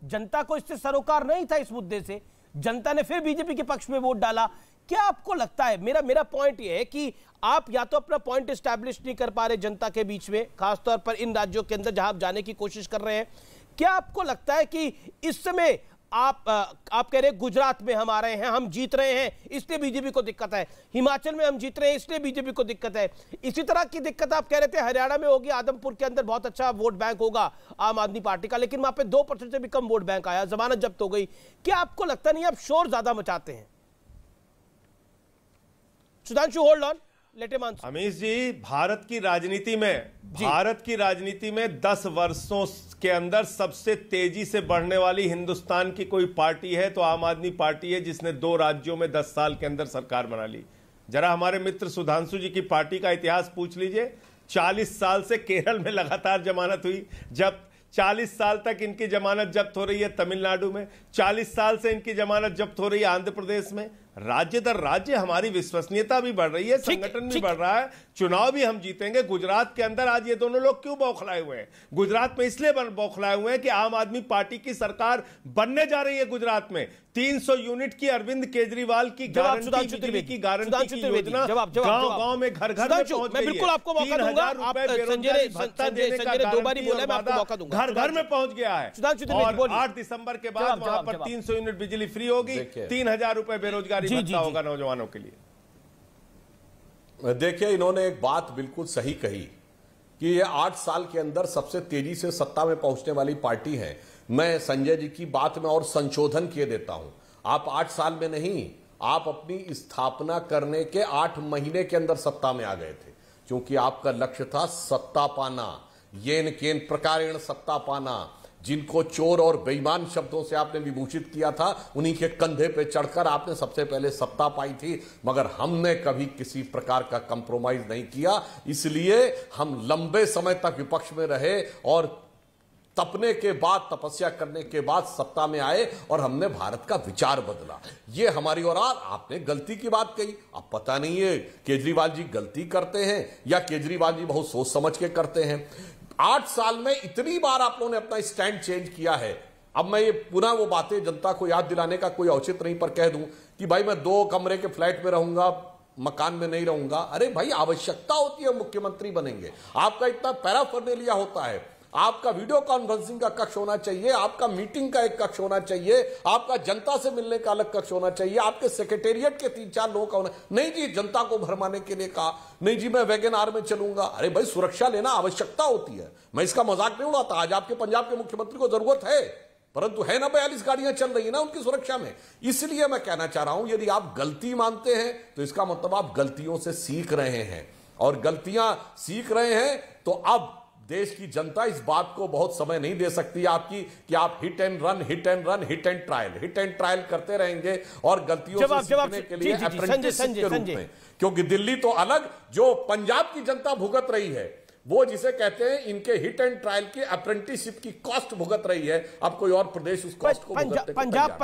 जनता को इससे सरोकार नहीं था, इस मुद्दे से जनता ने फिर बीजेपी के पक्ष में वोट डाला। क्या आपको लगता है, मेरा पॉइंट यह है कि आप या तो अपना पॉइंट एस्टैब्लिश नहीं कर पा रहे जनता के बीच में, खासतौर पर इन राज्यों के अंदर जहां आप जाने की कोशिश कर रहे हैं। क्या आपको लगता है कि इस समय आप कह रहे हैं गुजरात में हम आ रहे हैं, हम जीत रहे हैं इसलिए बीजेपी को दिक्कत है, हिमाचल में हम जीत रहे हैं इसलिए बीजेपी को दिक्कत है, इसी तरह की दिक्कत आप कह रहे थे हरियाणा में होगी, आदमपुर के अंदर बहुत अच्छा वोट बैंक होगा आम आदमी पार्टी का, लेकिन वहां पे 2% से भी कम वोट बैंक आया, जमानत जब्त हो गई। क्या आपको लगता नहीं आप शोर ज्यादा मचाते हैं? Sudhanshu, hold on, let him answer. Amish ji, Bharat की राजनीति में 10 वर्षों के अंदर सबसे तेजी से बढ़ने वाली हिंदुस्तान की कोई पार्टी है तो आम आदमी पार्टी है, जिसने 2 राज्यों में 10 साल के अंदर सरकार बना ली। जरा हमारे मित्र सुधांशु जी की पार्टी का इतिहास पूछ लीजिए। 40 साल से केरल में लगातार जमानत हुई, जब 40 साल तक इनकी जमानत जब्त हो रही है तमिलनाडु में, 40 साल से इनकी जमानत जब्त हो रही है आंध्र प्रदेश में। राज्य दर राज्य हमारी विश्वसनीयता भी बढ़ रही है, संगठन भी बढ़ रहा है, चुनाव भी हम जीतेंगे। गुजरात के अंदर आज ये दोनों लोग क्यों बौखलाए हुए हैं? गुजरात में इसलिए बौखलाए हुए हैं कि आम आदमी पार्टी की सरकार बनने जा रही है गुजरात में। 300 यूनिट की अरविंद केजरीवाल की गारंटी की योजना गांव-गांव में घर घर में पहुंच गई है। 3000 रुपए बेरोजगारी भत्ता देने का घर घर में पहुंच गया है। और 8 दिसंबर के बाद वहां पर 300 यूनिट बिजली फ्री होगी, 3000 रुपए बेरोजगारी भत्ता होगा नौजवानों के लिए। देखिए, इन्होंने एक बात बिल्कुल सही कही कि ये 8 साल के अंदर सबसे तेजी से सत्ता में पहुंचने वाली पार्टी है। मैं संजय जी की बात में और संशोधन किए देता हूं। आप 8 साल में नहीं, आप अपनी स्थापना करने के 8 महीने के अंदर सत्ता में आ गए थे, क्योंकि आपका लक्ष्य था सत्ता पाना, येन केन प्रकारेण सत्ता पाना। जिनको चोर और बेईमान शब्दों से आपने विभूषित किया था, उन्हीं के कंधे पे चढ़कर आपने सबसे पहले सत्ता पाई थी। मगर हमने कभी किसी प्रकार का कंप्रोमाइज नहीं किया, इसलिए हम लंबे समय तक विपक्ष में रहे और तपने के बाद, तपस्या करने के बाद सत्ता में आए और हमने भारत का विचार बदला। ये हमारी, और आपने गलती की बात कही। अब पता नहीं है केजरीवाल जी गलती करते हैं या केजरीवाल जी बहुत सोच समझ के करते हैं। 8 साल में इतनी बार आप लोगों ने अपना स्टैंड चेंज किया है। अब मैं ये पुनः वो बातें जनता को याद दिलाने का कोई औचित्य नहीं, पर कह दूं कि भाई मैं 2 कमरे के फ्लैट में रहूंगा, मकान में नहीं रहूंगा। अरे भाई, आवश्यकता होती है, मुख्यमंत्री बनेंगे, आपका इतना पैराफर्नेलिया होता है, आपका वीडियो कॉन्फ्रेंसिंग का कक्ष होना चाहिए, आपका मीटिंग का एक कक्ष होना चाहिए, आपका जनता से मिलने का अलग कक्ष होना चाहिए, आपके सेक्रेटेरिएट के 3-4 लोगों का होना। नहीं जी, जनता को भरमाने के लिए कहा, नहीं जी मैं वैगन आर में चलूंगा। अरे भाई, सुरक्षा लेना आवश्यकता होती है, मैं इसका मजाक नहीं उड़ाता। आज आपके पंजाब के मुख्यमंत्री को जरूरत है, परंतु है ना 42 गाड़ियां चल रही है ना उनकी सुरक्षा में। इसलिए मैं कहना चाह रहा हूं, यदि आप गलती मानते हैं तो इसका मतलब आप गलतियों से सीख रहे हैं, और गलतियां सीख रहे हैं तो अब देश की जनता इस बात को बहुत समय नहीं दे सकती आपकी कि आप hit and run hit and trial करते रहेंगे और गलतियों से सीखने के लिए अप्रेंटिसशिप के रूप में। क्योंकि दिल्ली तो अलग, जो पंजाब की जनता भुगत रही है, वो जिसे कहते हैं इनके हिट एंड ट्रायल की अप्रेंटिसशिप की कॉस्ट भुगत रही है। अब कोई और प्रदेश उस कॉस्ट को भुगतने को तैयार है।